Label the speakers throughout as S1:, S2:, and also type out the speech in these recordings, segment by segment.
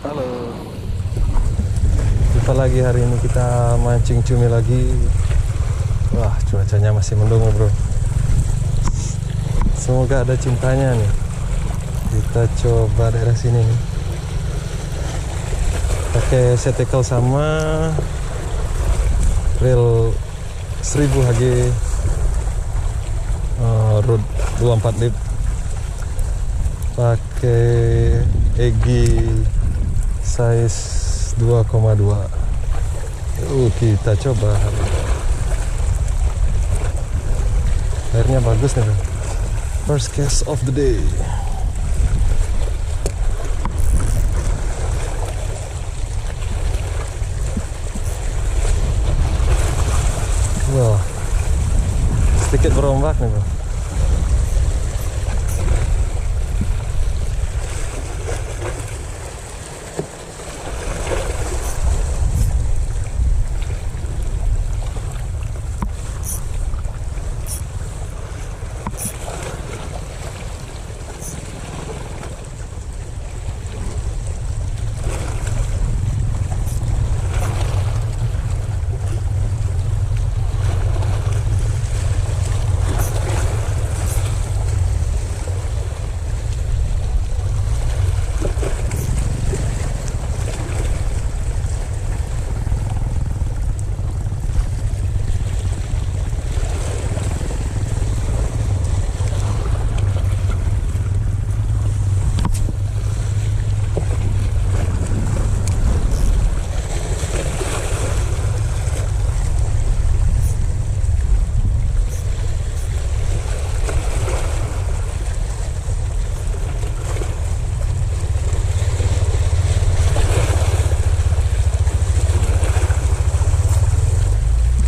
S1: Halo. Jumpa lagi, hari ini kita mancing cumi lagi. Wah, cuacanya masih mendung bro. Semoga ada cintanya nih. Kita coba daerah sini nih. Pakai setikel sama reel 1000 HG Rod 24 lip. Pakai Egi size 2,2. Kita coba. Airnya bagus nih bro. First cast of the day. Wah, sedikit berombak nih bro.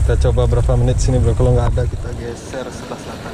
S1: Kita coba berapa menit sini bro, kalau nggak ada kita geser sebelah selatan.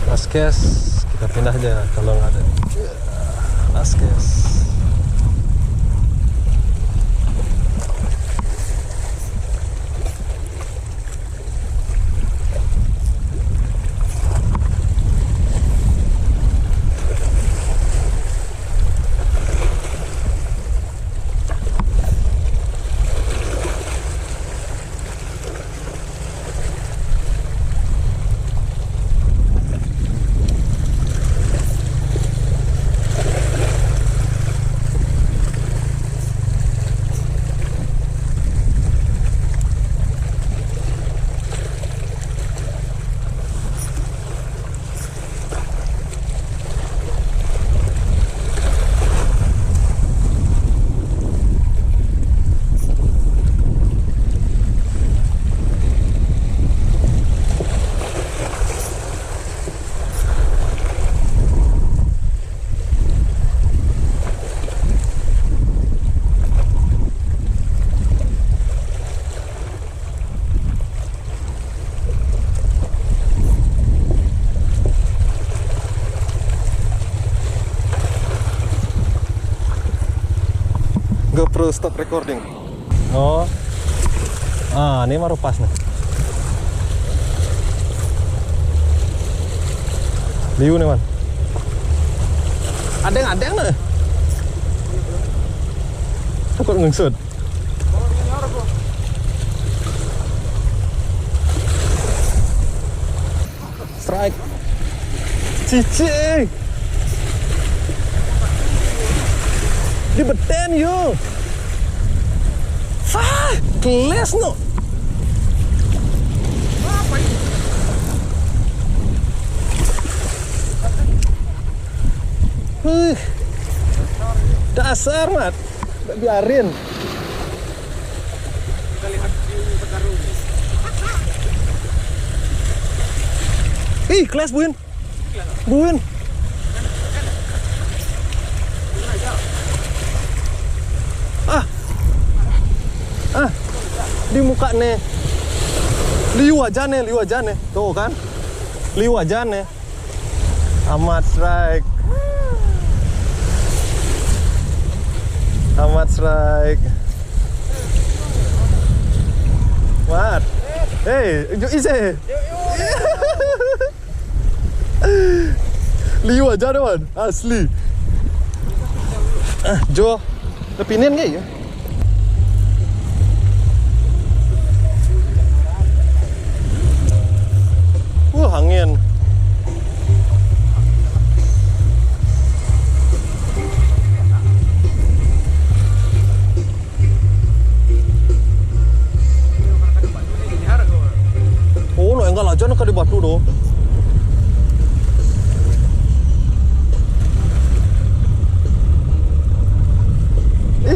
S1: Last cast, kita pindah aja kalau nggak ada. Last cast. GoPro stop recording. Oh. Ah, ini baru pas nih. Liu nih, Man. Adeng nih. Takut ngengsut. Strike. Cici. Di beten yo. Kelas no. Dasar, Mat. Nggak biarin.
S2: Kita lihat di Petarung.
S1: Ih, kelas Buin. Buin. Di muka nih. Liu aja nih. Tuh kan. Liu aja nih. Amat strike. What? Hey, ise. Liu aja deh, Man. Asli. Jo, lepinin nggak ya? Angin. Oh, no enggak aja nak di batu doh.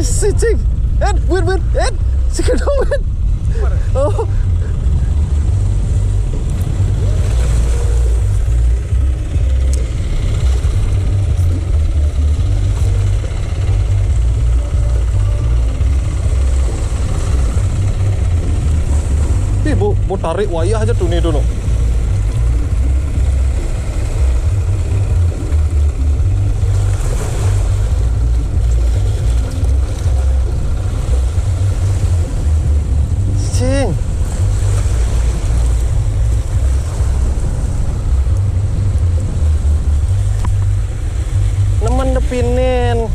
S1: Cik. Win. Sikit win. Oh. Bu tarik wayah aja tuh nih dulu. Cing. Nemen depinin.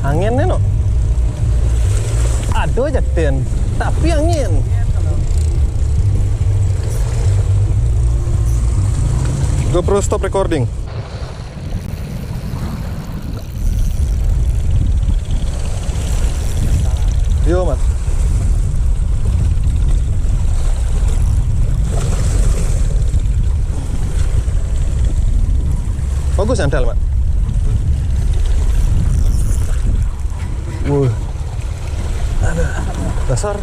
S1: Anginnya no. Aduh jatin, tapi angin. GoPro stop recording. Yo, Mas. Bagus antel, Mas. Ada dasar.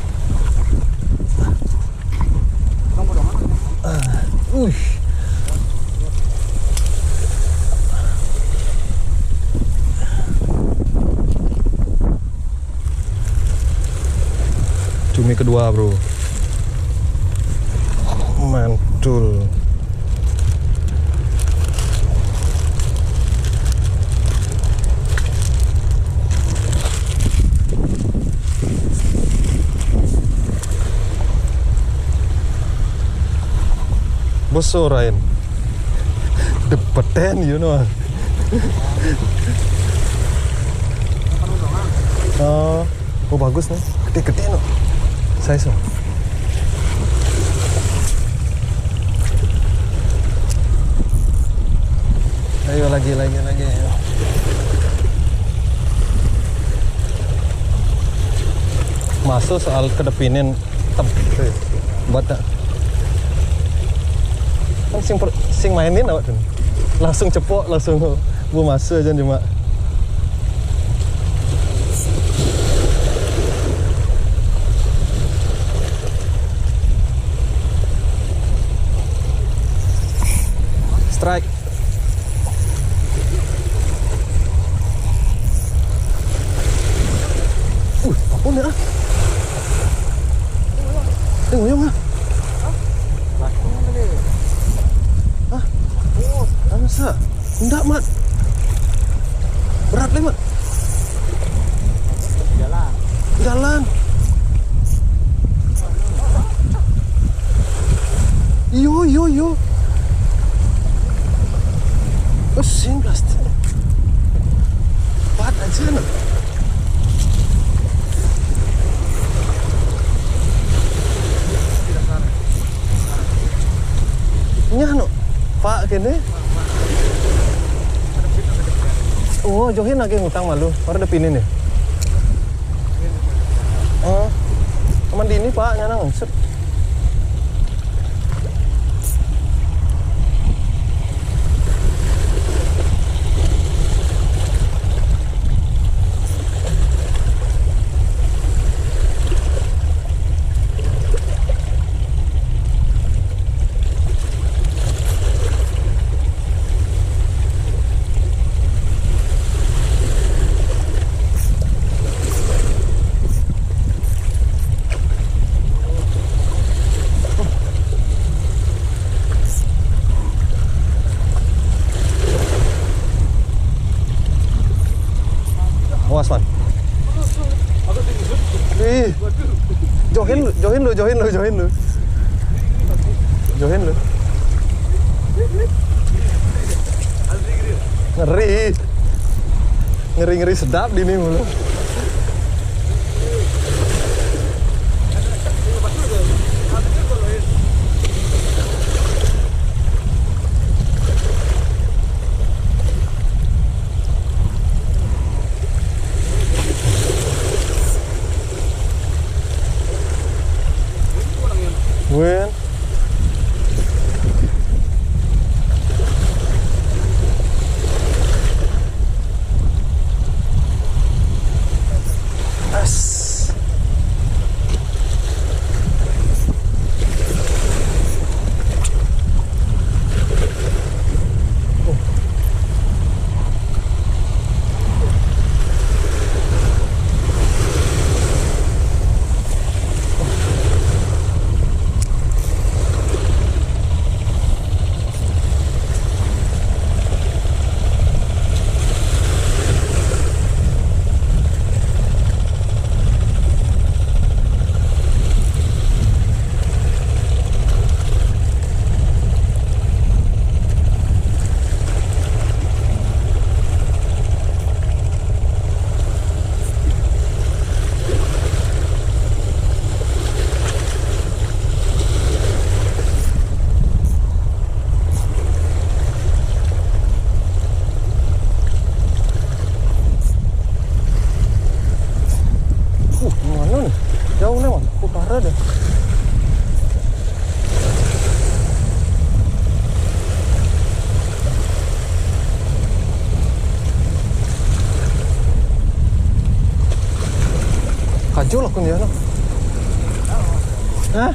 S1: Cumi kedua, bro. Mantul. Bosorain. Depetan, you know. Oh bagus nih. Gede-gede no. Size. Ayo lagi. Masuk soal kedepinin bata. Kan sing mainin awak tuh. Langsung cepok, langsung bu masuk aja cuma. Strike. Apa ni ah? Tengok yang ah. Hah? Ano sa? Enggak, Mat. Berat, Mat. Jalan. Yo. Pusing plastik. Pat aja nak. Nyah no. Pak kene. Oh, johin lagi ngutang malu. Baru depinin ya. Oh. Aman di ini, Pak, nyanang. Set. Awas, Man. Ih. Johin lu. Ngeri sedap di ini mulu. Wen. As. Mana nih? Jauh nih, Man. Parah deh. Kajul aku nih, anak. Hah?